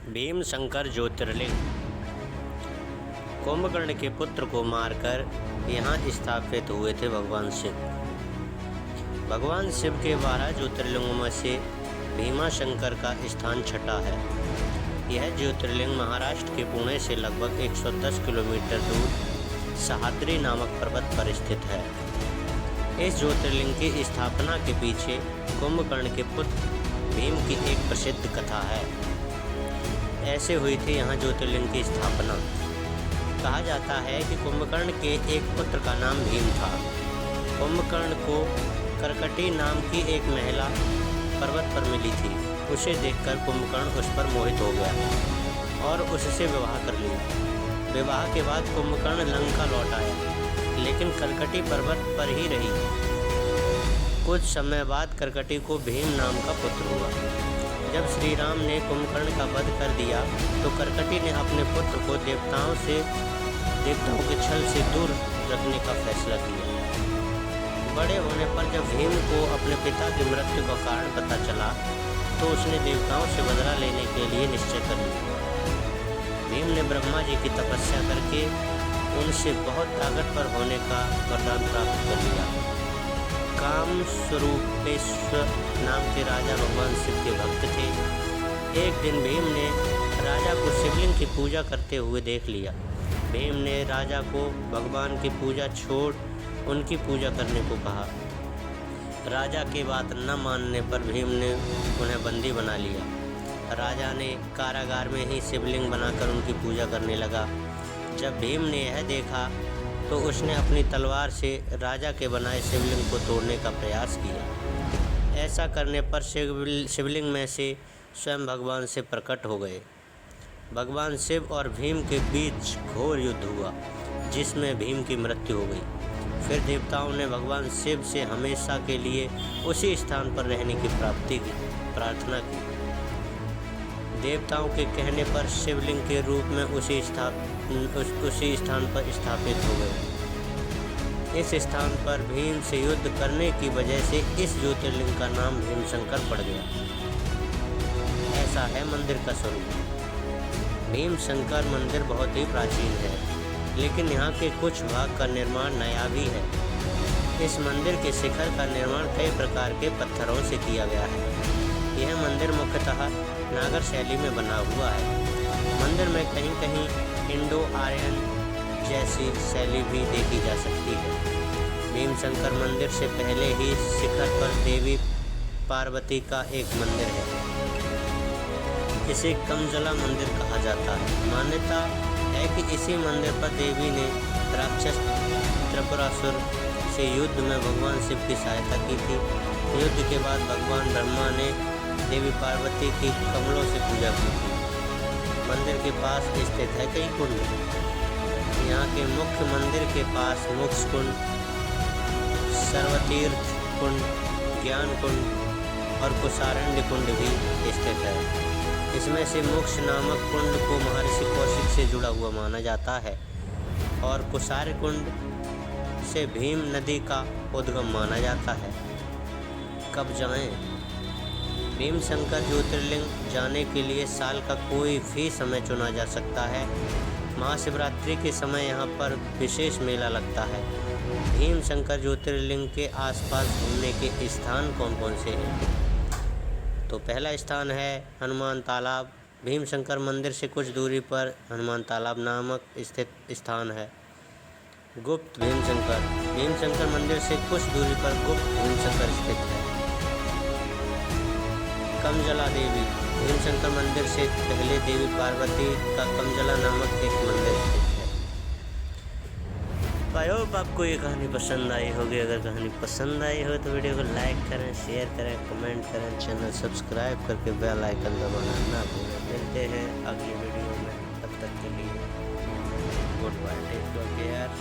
भीमशंकर ज्योतिर्लिंग। कुंभकर्ण के पुत्र को मारकर यहाँ स्थापित हुए थे भगवान शिव। भगवान शिव के 12 ज्योतिर्लिंगों में से भीमाशंकर का स्थान छठा है। यह ज्योतिर्लिंग महाराष्ट्र के पुणे से लगभग 110 किलोमीटर दूर सह्याद्री नामक पर्वत पर स्थित है। इस ज्योतिर्लिंग की स्थापना के पीछे कुंभकर्ण के पुत्र भीम की एक प्रसिद्ध कथा है। ऐसे हुई थी यहाँ ज्योतिर्लिंग की स्थापना। कहा जाता है कि कुंभकर्ण के एक पुत्र का नाम भीम था। कुंभकर्ण को करकटी नाम की एक महिला पर्वत पर मिली थी। उसे देखकर कुंभकर्ण उस पर मोहित हो गया और उससे विवाह कर लिया। विवाह के बाद कुंभकर्ण लंका लौट आया, लेकिन करकटी पर्वत पर ही रही। कुछ समय बाद करकटी को भीम नाम का पुत्र हुआ। जब श्री राम ने कुंभकर्ण का वध कर दिया तो करकटी ने अपने पुत्र को देवताओं के छल से दूर रखने का फैसला किया। बड़े होने पर जब भीम को अपने पिता की मृत्यु का कारण पता चला तो उसने देवताओं से बदला लेने के लिए निश्चय कर लिया। भीम ने ब्रह्मा जी की तपस्या करके उनसे बहुत ताकतवर होने का वरदान प्राप्त कर लिया। काम स्वरूपेश्वर नाम के राजा भगवान शिव के भक्त थे। एक दिन भीम ने राजा को शिवलिंग की पूजा करते हुए देख लिया। भीम ने राजा को भगवान की पूजा छोड़ उनकी पूजा करने को कहा। राजा की बात न मानने पर भीम ने उन्हें बंदी बना लिया। राजा ने कारागार में ही शिवलिंग बनाकर उनकी पूजा करने लगा। जब भीम ने यह देखा तो उसने अपनी तलवार से राजा के बनाए शिवलिंग को तोड़ने का प्रयास किया। ऐसा करने पर शिवलिंग में से स्वयं भगवान से प्रकट हो गए। भगवान शिव और भीम के बीच घोर युद्ध हुआ, जिसमें भीम की मृत्यु हो गई। फिर देवताओं ने भगवान शिव से हमेशा के लिए उसी स्थान पर रहने की प्रार्थना की। देवताओं के कहने पर शिवलिंग के रूप में उसी स्थान पर स्थापित हो गए। इस स्थान पर भीम से युद्ध करने की वजह से इस ज्योतिर्लिंग का नाम भीमशंकर पड़ गया। ऐसा है मंदिर का स्वरूप। भीमशंकर मंदिर बहुत ही प्राचीन है, लेकिन यहाँ के कुछ भाग का निर्माण नया भी है। इस मंदिर के शिखर का निर्माण कई प्रकार के पत्थरों से किया गया है। यह मंदिर मुख्यतः नागर शैली में बना हुआ है। मंदिर में कहीं कहीं इंडो आर्यन जैसी शैली भी देखी जा सकती है। भीमशंकर मंदिर से पहले ही शिखर पर देवी पार्वती का एक मंदिर है। इसे कमजला मंदिर कहा जाता है। मान्यता है कि इसी मंदिर पर देवी ने राक्षस त्रिपुरासुर से युद्ध में भगवान शिव की सहायता की थी। युद्ध के बाद भगवान ब्रह्मा ने देवी पार्वती की कमलों से पूजा की थी। मंदिर के पास स्थित है कई कुंड। यहाँ के मुख्य मंदिर के पास मोक्ष कुंड, सर्वतीर्थ कुंड, ज्ञान कुंड और कुशारण्य कुंड भी स्थित है। इसमें से मोक्ष नामक कुंड को महर्षि कौशिक से जुड़ा हुआ माना जाता है और कुशार्य कुंड से भीम नदी का उद्गम माना जाता है। कब जाएं? भीमशंकर ज्योतिर्लिंग जाने के लिए साल का कोई भी समय चुना जा सकता है। महाशिवरात्रि के समय यहाँ पर विशेष मेला लगता है। भीमशंकर ज्योतिर्लिंग के आसपास घूमने के स्थान कौन कौन से हैं? तो पहला स्थान है हनुमान तालाब। भीमशंकर मंदिर से कुछ दूरी पर हनुमान तालाब नामक स्थित स्थान है। गुप्त भीमशंकर मंदिर से कुछ दूरी पर गुप्त भीमशंकर स्थित है। कमजला देवी। भीमशंकर मंदिर से पहले देवी पार्वती का कमजला नामक एक मंदिर स्थित है। आई होप आपको ये कहानी पसंद आई होगी। अगर कहानी पसंद आई हो तो वीडियो को लाइक करें, शेयर करें, कमेंट करें, चैनल सब्सक्राइब करके बेल आइकन दबाना ना भूलें। मिलते हैं अगली वीडियो में, तब तक के लिए गुड बाय, टेक केयर।